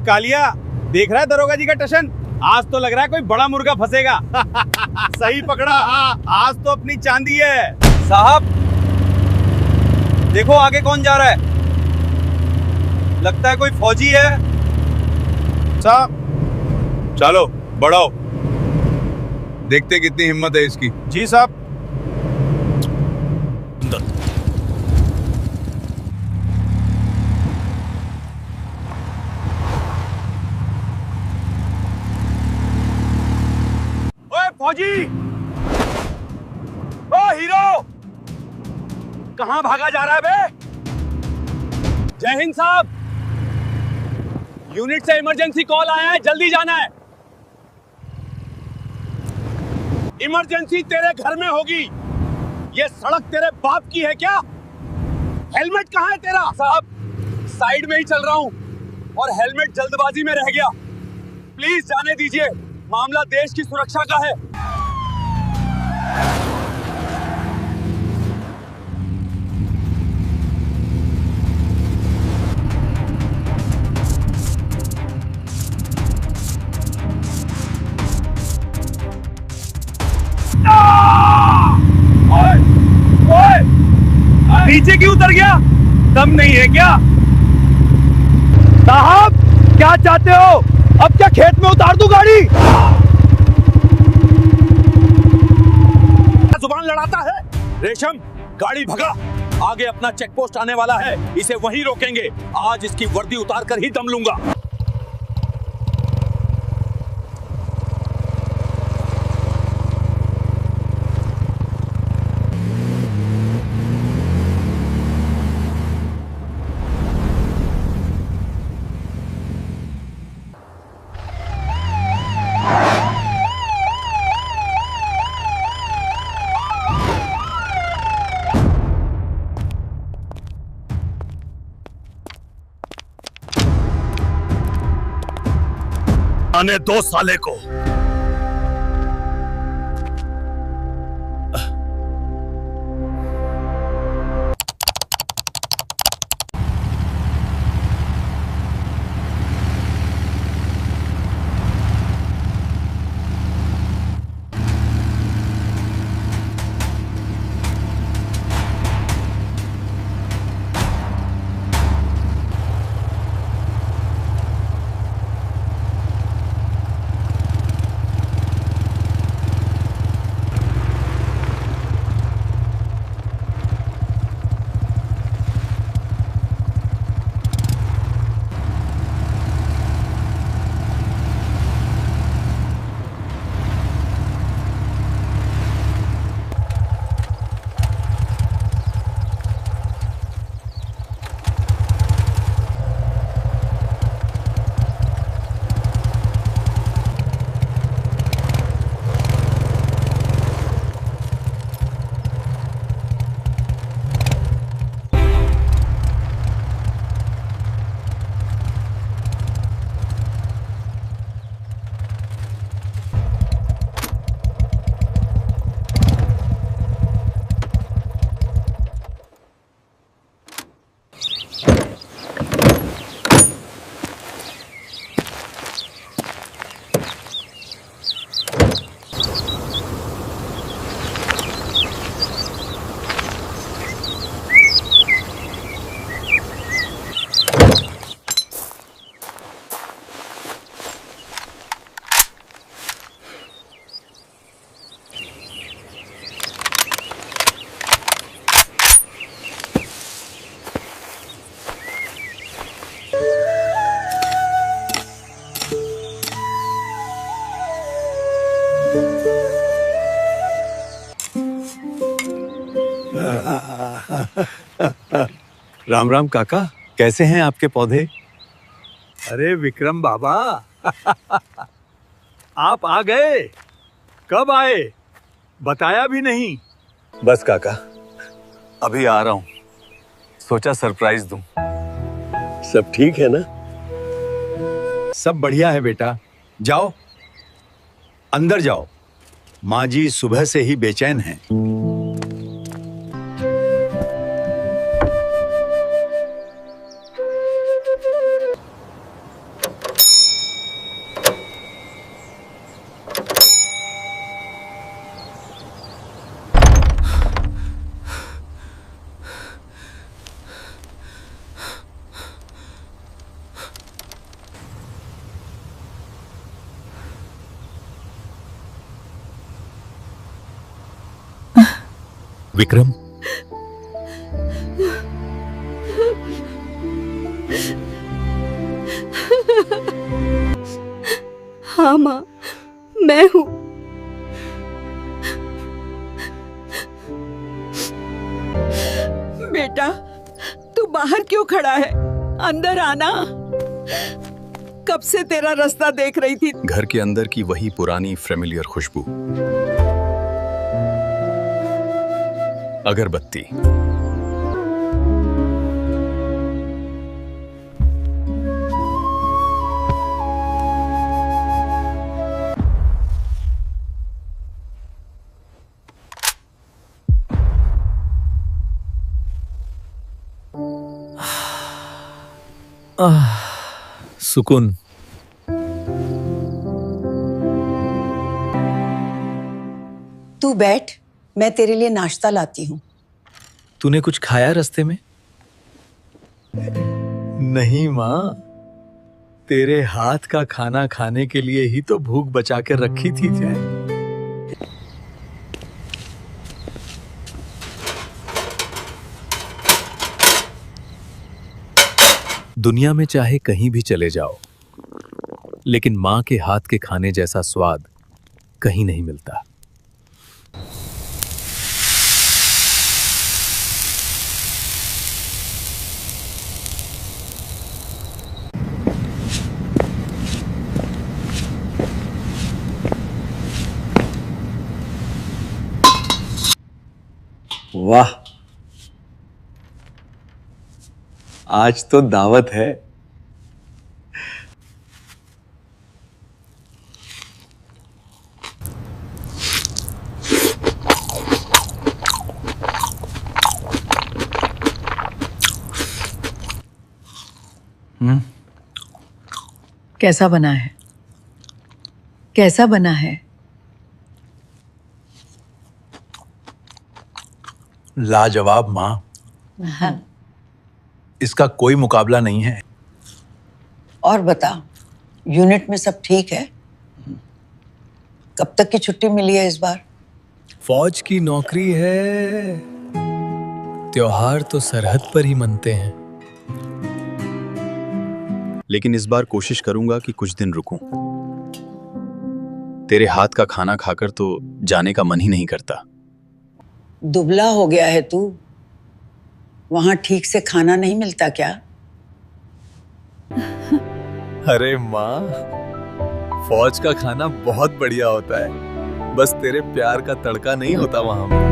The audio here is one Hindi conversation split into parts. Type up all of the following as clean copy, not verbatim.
कालिया, देख रहा है दरोगा जी का टशन? आज तो लग रहा है कोई बड़ा मुर्गा फंसेगा। सही पकड़ा, आज तो अपनी चांदी है। साहब देखो आगे कौन जा रहा है, लगता है कोई फौजी है। साहब चलो बढ़ाओ, देखते कितनी हिम्मत है इसकी। जी साहब। ओए फौजी, ओ हीरो, कहां भागा जा रहा है बे? जय हिंद साहब, यूनिट से इमरजेंसी कॉल आया है, जल्दी जाना है। इमरजेंसी तेरे घर में होगी। ये सड़क तेरे बाप की है क्या? हेलमेट कहां है तेरा? साहब साइड में ही चल रहा हूं और हेलमेट जल्दबाजी में रह गया, प्लीज जाने दीजिए, मामला देश की सुरक्षा का है। नीचे क्यों उतर गया? दम नहीं है क्या? साहब क्या चाहते हो? अब क्या खेत में उतार दूं गाड़ी? जुबान लड़ाता है। रेशम गाड़ी भगा, आगे अपना चेक पोस्ट आने वाला है, इसे वहीं रोकेंगे। आज इसकी वर्दी उतार कर ही दम लूंगा। आने दो साले को। राम राम काका, कैसे हैं आपके पौधे? अरे विक्रम बाबा, आप आ गए? कब आए, बताया भी नहीं। बस काका, अभी आ रहा हूं, सोचा सरप्राइज दूं। सब ठीक है ना? सब बढ़िया है बेटा, जाओ अंदर जाओ, माँ जी सुबह से ही बेचैन हैं। विक्रम, हाँ माँ, मैं हूँ। बेटा, तू बाहर क्यों खड़ा है? अंदर आना। कब से तेरा रास्ता देख रही थी। घर के अंदर की वही पुरानी फेमिलियर खुशबू, अगरबत्ती, सुकून। तू बैठ, मैं तेरे लिए नाश्ता लाती हूँ। तूने कुछ खाया रास्ते में? नहीं माँ, तेरे हाथ का खाना खाने के लिए ही तो भूख बचा कर रखी थी तुझे। दुनिया में चाहे कहीं भी चले जाओ, लेकिन मां के हाथ के खाने जैसा स्वाद कहीं नहीं मिलता। वाह, आज तो दावत है। कैसा बना है? कैसा बना है? लाजवाब माँ, इसका कोई मुकाबला नहीं है। और बता, यूनिट में सब ठीक है? कब तक की छुट्टी मिली है इस बार? फौज की नौकरी है, त्योहार तो सरहद पर ही मनते हैं। लेकिन इस बार कोशिश करूंगा कि कुछ दिन रुकूं। तेरे हाथ का खाना खाकर तो जाने का मन ही नहीं करता। दुबला हो गया है तू। वहां ठीक से खाना नहीं मिलता क्या? अरे माँ, फौज का खाना बहुत बढ़िया होता है, बस तेरे प्यार का तड़का नहीं होता वहां।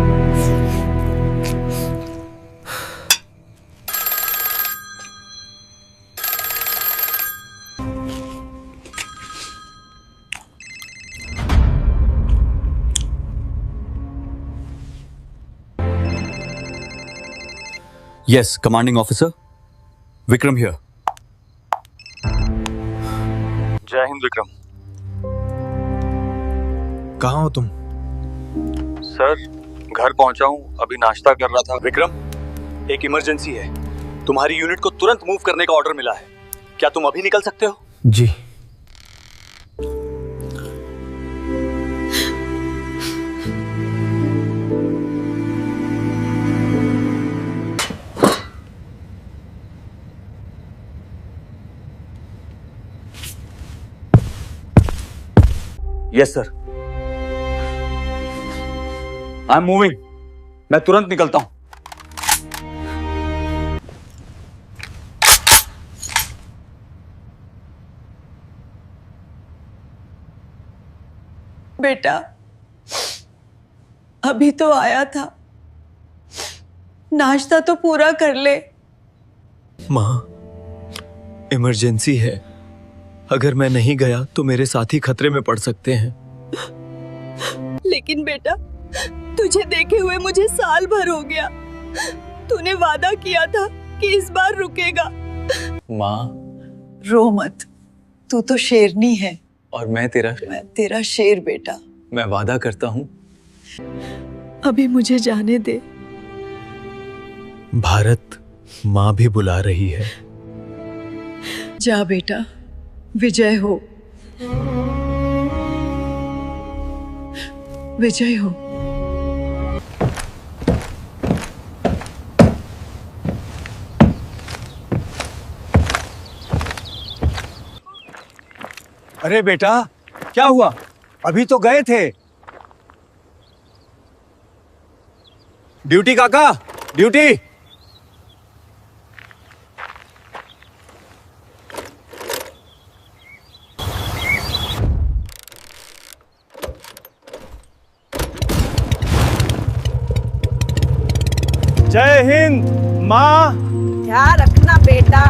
Yes, commanding officer, Vikram here. जय हिंद विक्रम। कहाँ हो तुम? सर, घर पहुंचा हूं, अभी नाश्ता कर रहा था। विक्रम, एक इमरजेंसी है, तुम्हारी यूनिट को तुरंत मूव करने का ऑर्डर मिला है। क्या तुम अभी निकल सकते हो? जी। Yes sir, I am moving. मैं तुरंत निकलता हूं। बेटा, अभी तो आया था, नाश्ता तो पूरा कर ले। माँ, इमरजेंसी है, अगर मैं नहीं गया तो मेरे साथी खतरे में पड़ सकते हैं। लेकिन बेटा, तुझे देखे हुए मुझे साल भर हो गया। तूने वादा किया था कि इस बार रुकेगा। माँ, रो मत, तू तो शेरनी है। और मैं तेरा शेर बेटा। मैं वादा करता हूँ। अभी मुझे जाने दे। भारत माँ भी बुला रही है। जा बेटा, विजय हो, विजय हो। अरे बेटा, क्या हुआ? अभी तो गए थे। ड्यूटी काका, ड्यूटी। जय हिंद माँ। ध्यान रखना बेटा।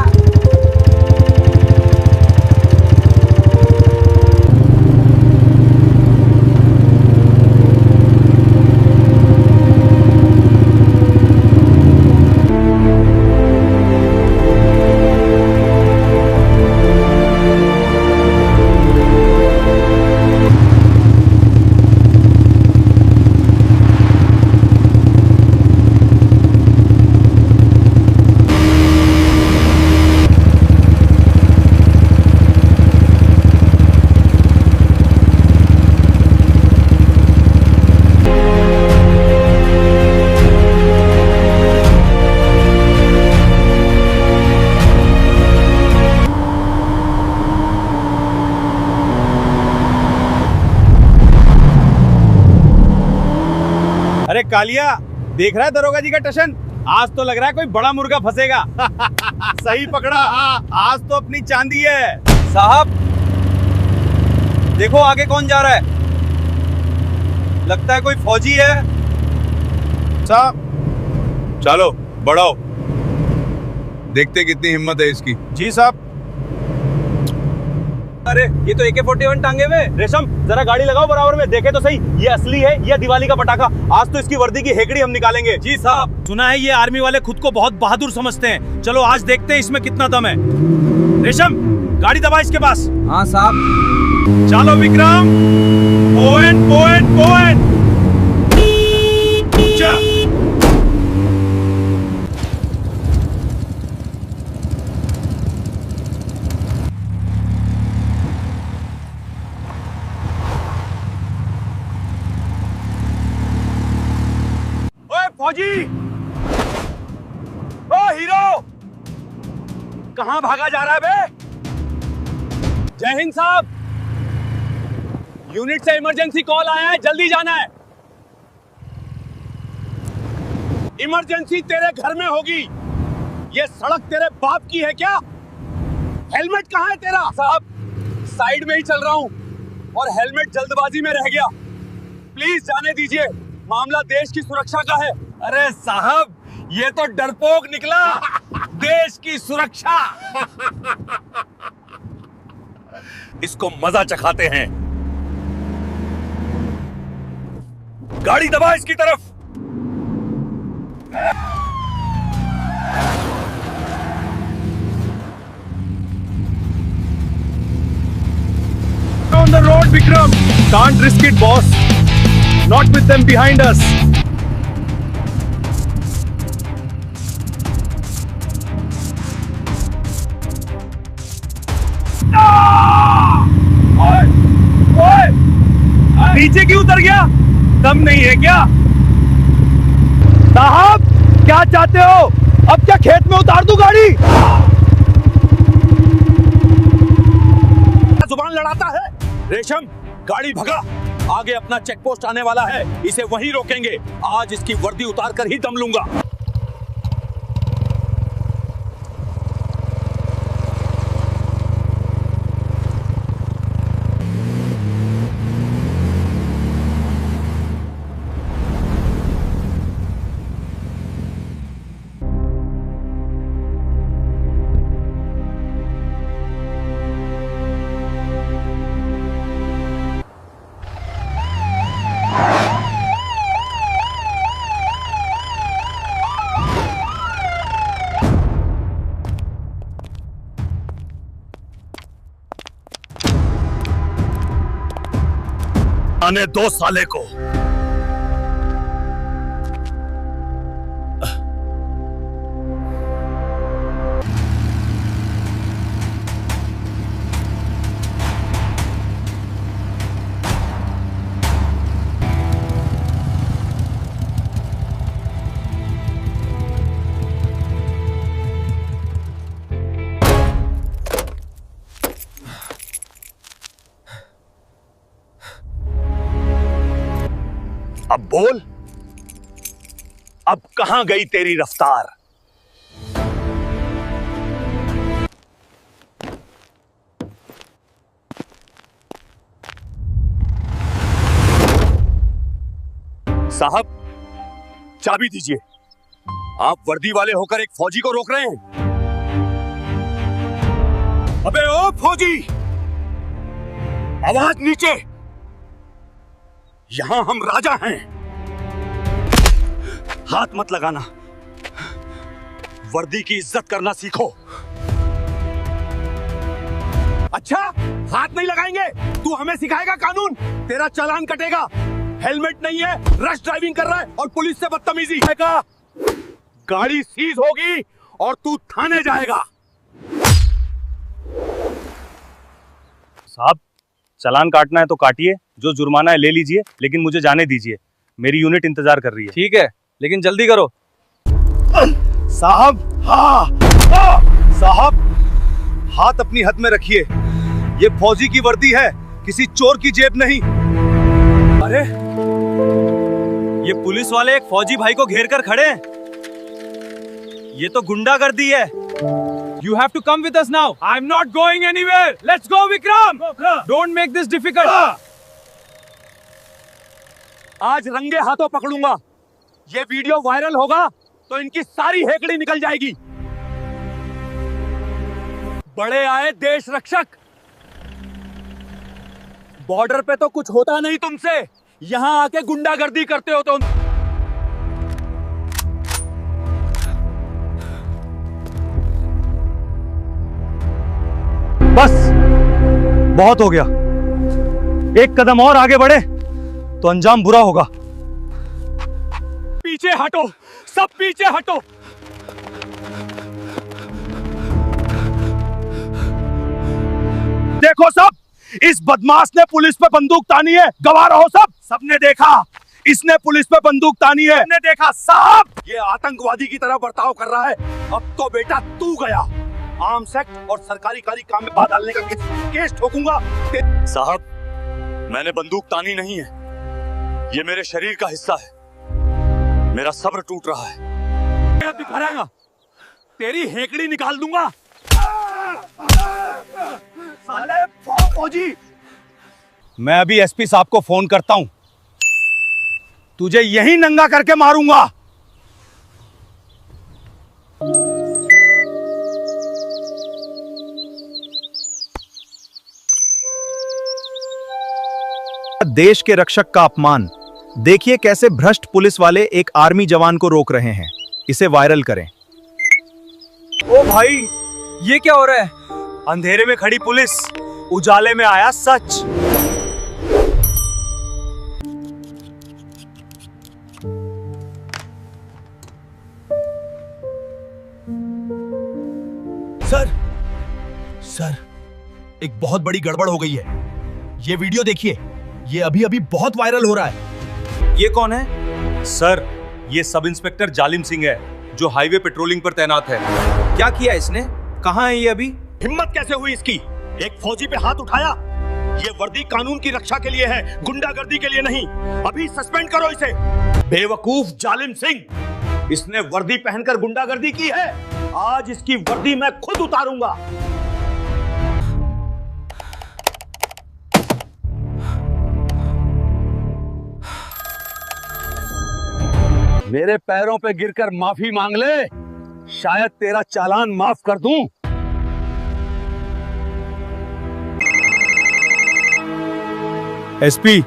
अरे कालिया, देख रहा है दरोगा जी का टशन? आज तो लग रहा है कोई बड़ा मुर्गा फंसेगा। सही पकड़ा। आज तो अपनी चांदी है। साहब, देखो आगे कौन जा रहा है। लगता है कोई फौजी है। साहब चलो बढ़ाओ, देखते कितनी हिम्मत है इसकी। जी साहब। अरे ये तो AK-47 टांगे हुए। रेशम, जरा गाड़ी लगाओ बराबर में, देखे तो सही ये असली है या दिवाली का पटाखा। आज तो इसकी वर्दी की हेकड़ी हम निकालेंगे। जी साहब। सुना है ये आर्मी वाले खुद को बहुत बहादुर समझते हैं। चलो आज देखते हैं इसमें कितना दम है। रेशम, गाड़ी दबा इसके पास। हाँ साहब। चलो विक्रम, पोएंट पोएंट पोएंट। फौजी, ओ हीरो, कहां भागा जा रहा है बे? जय हिंद साहब, यूनिट से इमरजेंसी कॉल आया है, जल्दी जाना है। इमरजेंसी तेरे घर में होगी। ये सड़क तेरे बाप की है क्या? हेलमेट कहां है तेरा? साहब, साइड में ही चल रहा हूं और हेलमेट जल्दबाजी में रह गया। प्लीज जाने दीजिए, मामला देश की सुरक्षा का है। अरे साहब, ये तो डरपोक निकला। देश की सुरक्षा। इसको मजा चखाते हैं। गाड़ी दबा इसकी तरफ। On the road, Vikram. Can't risk it, boss. Not with them behind us. नीचे क्यों उतर गया? दम नहीं है क्या? साहब, क्या चाहते हो? अब क्या खेत में उतार दूं गाड़ी? जुबान लड़ाता है। रेशम, गाड़ी भगा। आगे अपना चेक पोस्ट आने वाला है, इसे वहीं रोकेंगे। आज इसकी वर्दी उतार कर ही दम लूंगा। आने दो साले को। अब बोल, अब कहां गई तेरी रफ्तार? साहब, चाबी दीजिए। आप वर्दी वाले होकर एक फौजी को रोक रहे हैं। अबे ओ फौजी, आवाज नीचे। यहां हम राजा हैं। हाथ मत लगाना। वर्दी की इज्जत करना सीखो। अच्छा, हाथ नहीं लगाएंगे? तू हमें सिखाएगा कानून? तेरा चालान कटेगा। हेलमेट नहीं है, रश ड्राइविंग कर रहा है और पुलिस से बदतमीजी का। गाड़ी सीज होगी और तू थाने जाएगा। साहब, चालान काटना है तो काटिए, जो जुर्माना है ले लीजिए, लेकिन मुझे जाने दीजिए। मेरी यूनिट इंतजार कर रही है। ठीक है, लेकिन जल्दी करो। साहब, साहब, हाथ अपनी हद में रखिए। ये फौजी की वर्दी है, किसी चोर की जेब नहीं। अरे, ये पुलिस वाले एक फौजी भाई को घेर कर खड़े हैं। ये तो गुंडागर्दी है। You have to come with us now. I'm not going anywhere. Let's go, Vikram. Don't make this difficult. आज रंगे हाथों पकड़ूंगा। ये वीडियो वायरल होगा तो इनकी सारी हेकड़ी निकल जाएगी। बड़े आए देश रक्षक। बॉर्डर पे तो कुछ होता नहीं तुमसे, यहां आके गुंडागर्दी करते हो तुम। बस, बहुत हो गया। एक कदम और आगे बढ़े तो अंजाम बुरा होगा। पीछे हटो, सब पीछे हटो। देखो सब, इस बदमाश ने पुलिस पे बंदूक तानी है। गवाह रहो सब, सबने देखा। इसने पुलिस पे बंदूक तानी है, सबने देखा। साहब, ये आतंकवादी की तरह बर्ताव कर रहा है। अब तो बेटा तू गया। आर्म्स एक्ट और सरकारी काम में बात डालने का केस ठोकूंगा। साहब, मैंने बंदूक तानी नहीं है, ये मेरे शरीर का हिस्सा है। मेरा सब्र टूट रहा है। दिखाएगा, तेरी हेकड़ी निकाल दूंगा। साले फौजी। मैं अभी एसपी साहब को फोन करता हूं, तुझे यहीं नंगा करके मारूंगा। देश के रक्षक का अपमान। देखिए कैसे भ्रष्ट पुलिस वाले एक आर्मी जवान को रोक रहे हैं। इसे वायरल करें। ओ भाई, ये क्या हो रहा है? अंधेरे में खड़ी पुलिस, उजाले में आया सच। सर, एक बहुत बड़ी गड़बड़ हो गई है। ये वीडियो देखिए, ये अभी अभी बहुत वायरल हो रहा है। ये कौन है? सर, ये सब इंस्पेक्टर जालिम सिंह है, जो हाईवे पेट्रोलिंग पर तैनात है। क्या किया इसने? कहाँ है ये अभी? हिम्मत कैसे हुई इसकी? एक फौजी पे हाथ उठाया। ये वर्दी कानून की रक्षा के लिए है, गुंडागर्दी के लिए नहीं। अभी सस्पेंड करो इसे। बेवकूफ जालिम सिंह, इसने वर्दी पहनकर गुंडागर्दी की है। आज इसकी वर्दी मैं खुद उतारूंगा। मेरे पैरों पे गिरकर माफी मांग ले, शायद तेरा चालान माफ कर दूं। SP,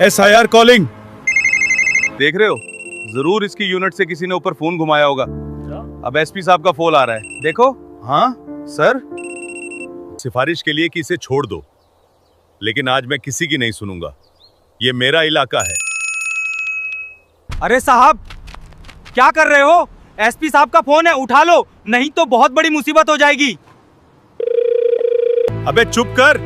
SIR calling. देख रहे हो, जरूर इसकी यूनिट से किसी ने ऊपर फोन घुमाया होगा। अब एसपी साहब का फोन आ रहा है, देखो। हाँ सर, सिफारिश के लिए कि इसे छोड़ दो, लेकिन आज मैं किसी की नहीं सुनूंगा। ये मेरा इलाका है। अरे साहब, क्या कर रहे हो? एसपी साहब का फोन है, उठा लो, नहीं तो बहुत बड़ी मुसीबत हो जाएगी। अबे चुप कर।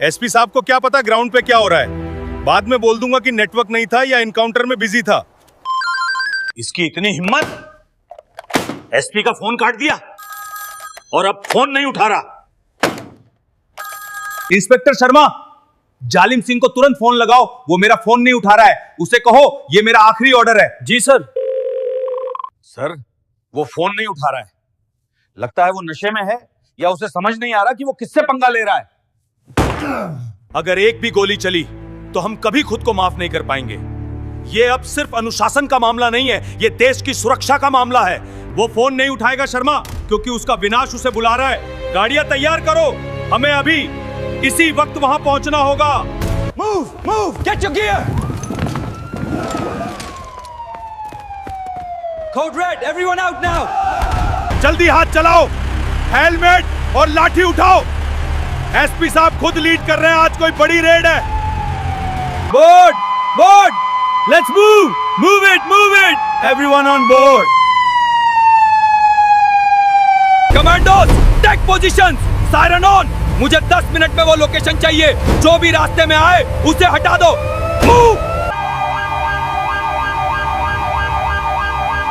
एसपी साहब को क्या पता ग्राउंड पे क्या हो रहा है। बाद में बोल दूंगा कि नेटवर्क नहीं था या इनकाउंटर में बिजी था। इसकी इतनी हिम्मत, एसपी का फोन काट दिया और अब फोन नहीं उठा रहा। इंस्पेक्टर शर्मा, जालिम सिंह को तुरंत फोन लगाओ, वो मेरा फोन नहीं उठा रहा है। उसे कहो ये मेरा आखिरी ऑर्डर है। जी सर। सर वो फोन नहीं उठा रहा है, लगता है वो नशे में है या उसे समझ नहीं आ रहा कि वो किससे पंगा ले रहा है। अगर एक भी गोली चली तो हम कभी खुद को माफ नहीं कर पाएंगे। ये अब सिर्फ अनुशासन का मामला नहीं है, ये देश की सुरक्षा का मामला है। वो फोन नहीं उठाएगा शर्मा, क्योंकि उसका विनाश उसे बुला रहा है। गाड़ियां तैयार करो, हमें अभी इसी वक्त वहां पहुंचना होगा। Move! Get your gear! Code red, everyone out now! जल्दी हाथ चलाओ, हेलमेट और लाठी उठाओ। एसपी साहब खुद लीड कर रहे हैं, आज कोई बड़ी रेड है। Board, let's move it, everyone on board. Commandos, take positions, siren on. मुझे 10 मिनट में वो लोकेशन चाहिए। जो भी रास्ते में आए उसे हटा दो। मूव!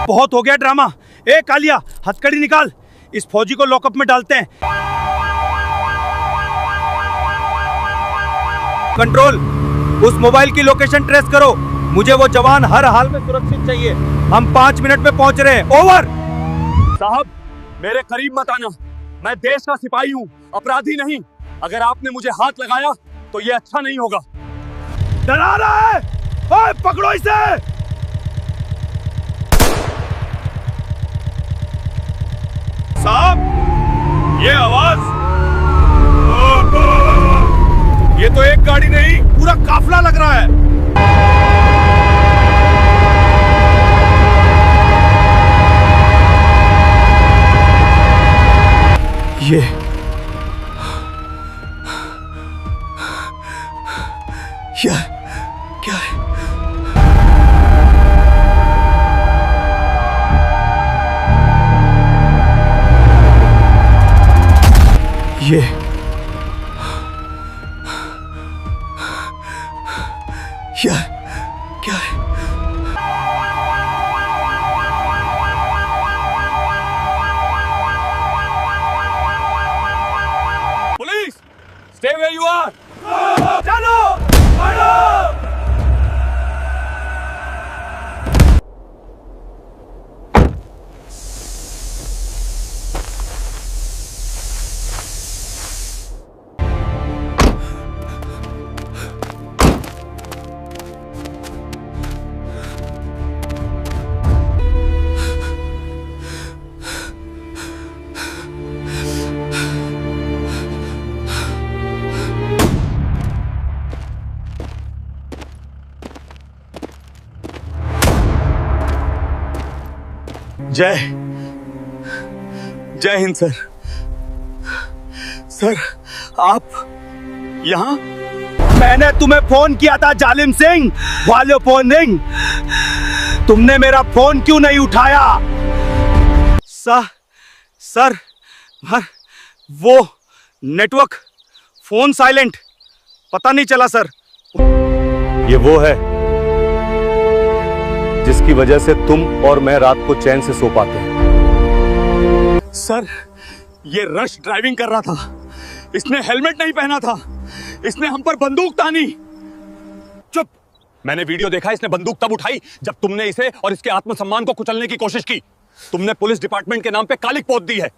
बहुत हो गया ड्रामा। ए कालिया, हथकड़ी निकाल, इस फौजी को लॉकअप में डालते हैं। कंट्रोल, उस मोबाइल की लोकेशन ट्रेस करो। मुझे वो जवान हर हाल में सुरक्षित चाहिए। हम 5 मिनट में पहुंच रहे हैं। ओवर। साहब, मेरे करीब मत आना। मैं देश का सिपाही हूँ, अपराधी नहीं। अगर आपने मुझे हाथ लगाया तो ये अच्छा नहीं होगा। डरा रहा है, ओए पकड़ो इसे। साहब, ये आवाज, ये तो एक गाड़ी नहीं, पूरा काफिला लग रहा है। ये क्या है? ये क्या है? Police, stay where you are. चलो, बढ़ो। जय हिंद सर। सर आप यहाँ? मैंने तुम्हें फोन किया था जालिम सिंह, वाले फोन रिंग। तुमने मेरा फोन क्यों नहीं उठाया? सर वो नेटवर्क, फोन साइलेंट, पता नहीं चला सर। ये वो है जिसकी वजह से तुम और मैं रात को चैन से सो पाते हैं। सर, ये रश ड्राइविंग कर रहा था, इसने हेलमेट नहीं पहना था, इसने हम पर बंदूक तानी। चुप! मैंने वीडियो देखा, इसने बंदूक तब उठाई जब तुमने इसे और इसके आत्मसम्मान को कुचलने की कोशिश की। तुमने पुलिस डिपार्टमेंट के नाम पे कालिक पोत दी है।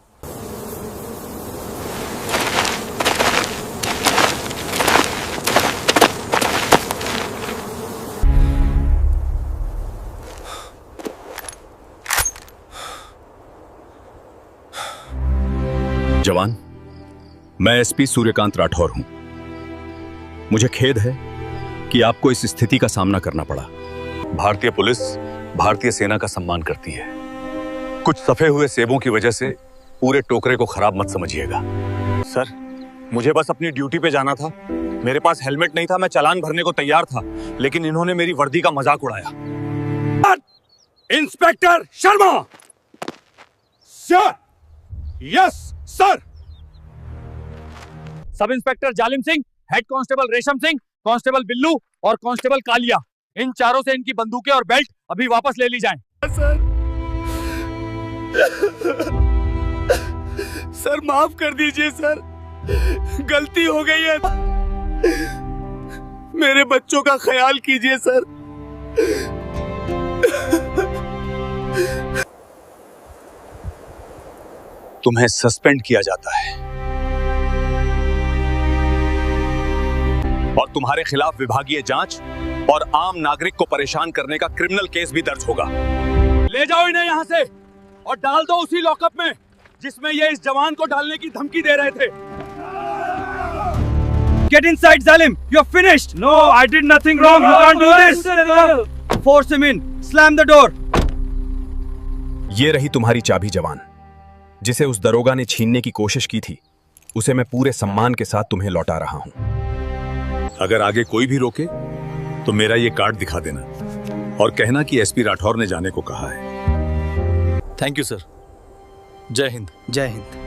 जवान, मैं एसपी सूर्यकांत राठौर हूं। मुझे खेद है कि आपको इस स्थिति का सामना करना पड़ा। भारतीय पुलिस भारतीय सेना का सम्मान करती है। कुछ सफे हुए सेबों की वजह से पूरे टोकरे को खराब मत समझिएगा। सर, मुझे बस अपनी ड्यूटी पे जाना था। मेरे पास हेलमेट नहीं था, मैं चालान भरने को तैयार था, लेकिन इन्होंने मेरी वर्दी का मजाक उड़ाया। Inspector Sharma. Sir. Yes sir. Sub inspector जालिम सिंह, हेड कांस्टेबल रेशम सिंह, कांस्टेबल बिल्लू और कांस्टेबल कालिया, इन चारों से इनकी बंदूकें और बेल्ट अभी वापस ले ली जाएं। सर माफ कर दीजिए सर, गलती हो गई है। मेरे बच्चों का ख्याल कीजिए सर। तुम्हें सस्पेंड किया जाता है और तुम्हारे खिलाफ विभागीय जांच और आम नागरिक को परेशान करने का क्रिमिनल केस भी दर्ज होगा। ले जाओ इन्हें यहाँ से और डाल दो उसी लॉकअप में जिसमें ये इस जवान को डालने की धमकी दे रहे थे। Get inside, Zalim. You're finished. No, I did nothing wrong. You can't do this. Force him in. Slam the door. ये रही तुम्हारी चाबी जवान, जिसे उस दरोगा ने छीनने की कोशिश की थी। उसे मैं पूरे सम्मान के साथ तुम्हें लौटा रहा हूं। अगर आगे कोई भी रोके तो मेरा ये कार्ड दिखा देना और कहना कि एसपी राठौर ने जाने को कहा है। Thank you sir. जय हिंद। जय हिंद।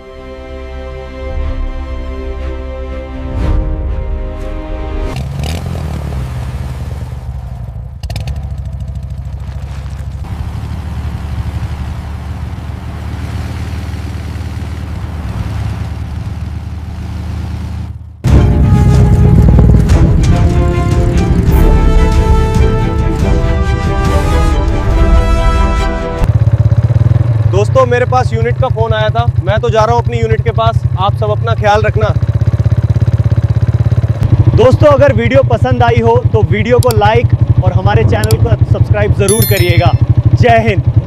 दोस्तों, मेरे पास यूनिट का फोन आया था। मैं तो जा रहा हूं अपनी यूनिट के पास। आप सब अपना ख्याल रखना। दोस्तों, अगर वीडियो पसंद आई हो तो वीडियो को लाइक और हमारे चैनल को सब्सक्राइब जरूर करिएगा। जय हिंद।